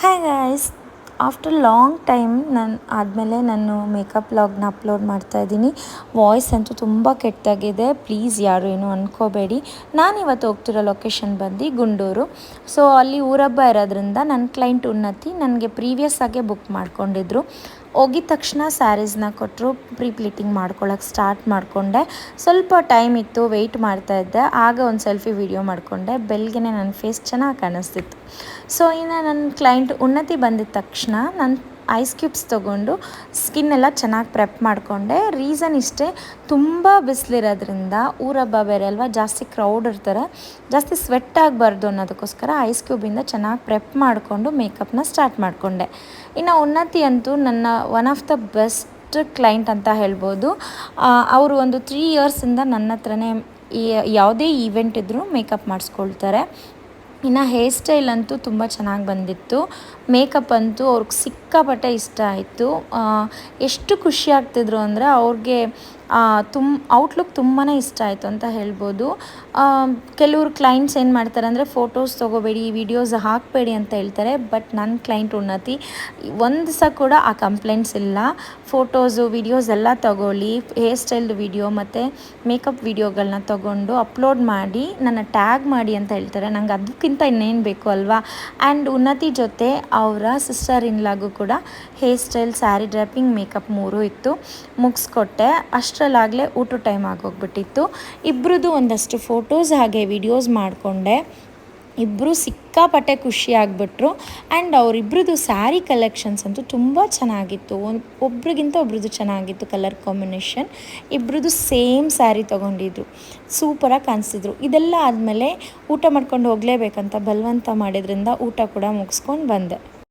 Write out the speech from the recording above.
Hi guys, after long time ನಾನು makeup ವ್ಲಾಗ್ನ upload ಮಾಡ್ತಾಯಿದ್ದೀನಿ. ವಾಯ್ಸ್ ಅಂತೂ ತುಂಬ ಕೆಟ್ಟಾಗಿದೆ, ಪ್ಲೀಸ್ ಯಾರು ಏನು ಅಂದ್ಕೋಬೇಡಿ. ನಾನಿವತ್ತು ಹೋಗ್ತಿರೋ ಲೊಕೇಶನ್ ಬಂದು ಗುಂಡೂರು. ಸೊ ಅಲ್ಲಿ ಊರಬ್ಬ ಇರೋದ್ರಿಂದ ನನ್ನ ಕ್ಲೈಂಟ್ ಉನ್ನತಿ ನನಗೆ ಪ್ರೀವಿಯಸ್ ಆಗೇ ಬುಕ್ ಮಾಡ್ಕೊಂಡಿದ್ರು. ಹೋಗಿದ ತಕ್ಷಣ ಸ್ಯಾರೀಸ್ನ ಕೊಟ್ಟರು, ಪ್ರೀ ಪ್ಲೀಟಿಂಗ್ ಮಾಡ್ಕೊಳ್ಳೋಕೆ ಸ್ಟಾರ್ಟ್ ಮಾಡಿಕೊಂಡೆ. ಸ್ವಲ್ಪ ಟೈಮ್ ಇತ್ತು, ವೆಯ್ಟ್ ಮಾಡ್ತಾಯಿದ್ದೆ. ಆಗ ಒಂದು ಸೆಲ್ಫಿ ವಿಡಿಯೋ ಮಾಡಿಕೊಂಡೆ. ಬೆಳಗ್ಗೆ ನನ್ನ ಫೇಸ್ ಚೆನ್ನಾಗಿ ಕಾಣಿಸ್ತಿತ್ತು. ಸೊ ಇನ್ನು ನನ್ನ ಕ್ಲೈಂಟ್ ಉನ್ನತಿ ಬಂದಿದ ತಕ್ಷಣ ನಾನು ಐಸ್ ಕ್ಯೂಬ್ಸ್ ತೊಗೊಂಡು ಸ್ಕಿನ್ ಎಲ್ಲ ಚೆನ್ನಾಗಿ ಪ್ರೆಪ್ ಮಾಡಿಕೊಂಡೆ. ರೀಸನ್ ಇಷ್ಟೇ, ತುಂಬ ಬಿಸಿಲಿರೋದ್ರಿಂದ ಊರಬ್ಬ ಬೇರೆ ಅಲ್ವಾ, ಜಾಸ್ತಿ ಕ್ರೌಡ್ ಇರ್ತಾರೆ, ಜಾಸ್ತಿ ಸ್ವೆಟ್ ಆಗಬಾರ್ದು ಅನ್ನೋದಕ್ಕೋಸ್ಕರ ಐಸ್ ಕ್ಯೂಬಿಂದ ಚೆನ್ನಾಗಿ ಪ್ರೆಪ್ ಮಾಡಿಕೊಂಡು ಮೇಕಪ್ನ ಸ್ಟಾರ್ಟ್ ಮಾಡಿಕೊಂಡೆ. ಇನ್ನು ಉನ್ನತಿ ಅಂತೂ ನನ್ನ one of the best client ಅಂತ ಹೇಳ್ಬೋದು. ಅವರು ಒಂದು 3 ಇಯರ್ಸಿಂದ ನನ್ನ ಹತ್ರನೇ ಯಾವುದೇ ಈವೆಂಟ್ ಇದ್ದರೂ ಮೇಕಪ್ ಮಾಡಿಸ್ಕೊಳ್ತಾರೆ. ಇನ್ನು ಹೇರ್ ಸ್ಟೈಲ್ ಅಂತೂ ತುಂಬ ಚೆನ್ನಾಗಿ ಬಂದಿತ್ತು. ಮೇಕಪ್ ಅಂತೂ ಅವ್ರಿಗೆ ಸಿಕ್ಕಾಪಟ್ಟೆ ಇಷ್ಟ ಆಯಿತು. ಎಷ್ಟು ಖುಷಿ ಆಗ್ತಿದ್ರು ಅಂದರೆ ಅವ್ರಿಗೆ ಔಟ್ಲುಕ್ ತುಂಬಾ ಇಷ್ಟ ಆಯಿತು ಅಂತ ಹೇಳ್ಬೋದು. ಕೆಲವರು ಕ್ಲೈಂಟ್ಸ್ ಏನು ಮಾಡ್ತಾರೆ ಅಂದರೆ ಫೋಟೋಸ್ ತೊಗೋಬೇಡಿ, ವೀಡಿಯೋಸ್ ಹಾಕಬೇಡಿ ಅಂತ ಹೇಳ್ತಾರೆ. ಬಟ್ ನನ್ನ ಕ್ಲೈಂಟ್ ಉನ್ನತಿ ಒಂದು ಸಹ ಕೂಡ ಆ ಕಂಪ್ಲೇಂಟ್ಸ್ ಇಲ್ಲ. ಫೋಟೋಸು ವೀಡಿಯೋಸ್ ಎಲ್ಲ ತೊಗೊಳ್ಳಿ, ಹೇರ್ ಸ್ಟೈಲ್ದು ವೀಡಿಯೋ ಮತ್ತು ಮೇಕಪ್ ವೀಡಿಯೋಗಳನ್ನ ತೊಗೊಂಡು ಅಪ್ಲೋಡ್ ಮಾಡಿ ನನ್ನ ಟ್ಯಾಗ್ ಮಾಡಿ ಅಂತ ಹೇಳ್ತಾರೆ. ನಂಗೆ ಅದಕ್ಕಿಂತ ಇನ್ನೇನು ಬೇಕು ಅಲ್ವಾ. ಆ್ಯಂಡ್ ಉನ್ನತಿ ಜೊತೆ ಅವರ ಸಿಸ್ಟರ್ ಇನ್ಲಾಗೂ ಕೂಡ hair style, sari dropping, makeup 3 ಇತ್ತು. ಮುಗಿಸ್ಕೊಟ್ಟೆ. ಅಷ್ಟರಲ್ಲಾಗಲೇ ಊಟ ಟೈಮ್ ಆಗೋಗ್ಬಿಟ್ಟಿತ್ತು. ಇಬ್ಬರದು ಒಂದಷ್ಟು ಫೋಟೋಸ್ ಹಾಗೆ ವಿಡಿಯೋಸ್ ಮಾಡಿಕೊಂಡೆ. ಇಬ್ಬರು ಸಿಕ್ಕಾಪಟ್ಟೆ ಖುಷಿ ಆಗಿಬಿಟ್ರು. ಆ್ಯಂಡ್ ಅವರಿಬ್ರದ್ದು ಸ್ಯಾರಿ ಕಲೆಕ್ಷನ್ಸ್ ಅಂತೂ ತುಂಬ ಚೆನ್ನಾಗಿತ್ತು. ಒಬ್ರಿಗಿಂತ ಒಬ್ರದ್ದು ಚೆನ್ನಾಗಿತ್ತು ಕಲರ್ ಕಾಂಬಿನೇಷನ್. ಇಬ್ಬರದ್ದು ಸೇಮ್ ಸ್ಯಾರಿ ತೊಗೊಂಡಿದ್ರು, ಸೂಪರಾಗಿ ಕಾಣಿಸ್ತಿದ್ರು. ಇದೆಲ್ಲ ಆದಮೇಲೆ ಊಟ ಮಾಡ್ಕೊಂಡು ಹೋಗಲೇಬೇಕಂತ ಬಲವಂತ ಮಾಡಿದ್ರಿಂದ ಊಟ ಕೂಡ ಮುಗಿಸ್ಕೊಂಡು ಬಂದೆ.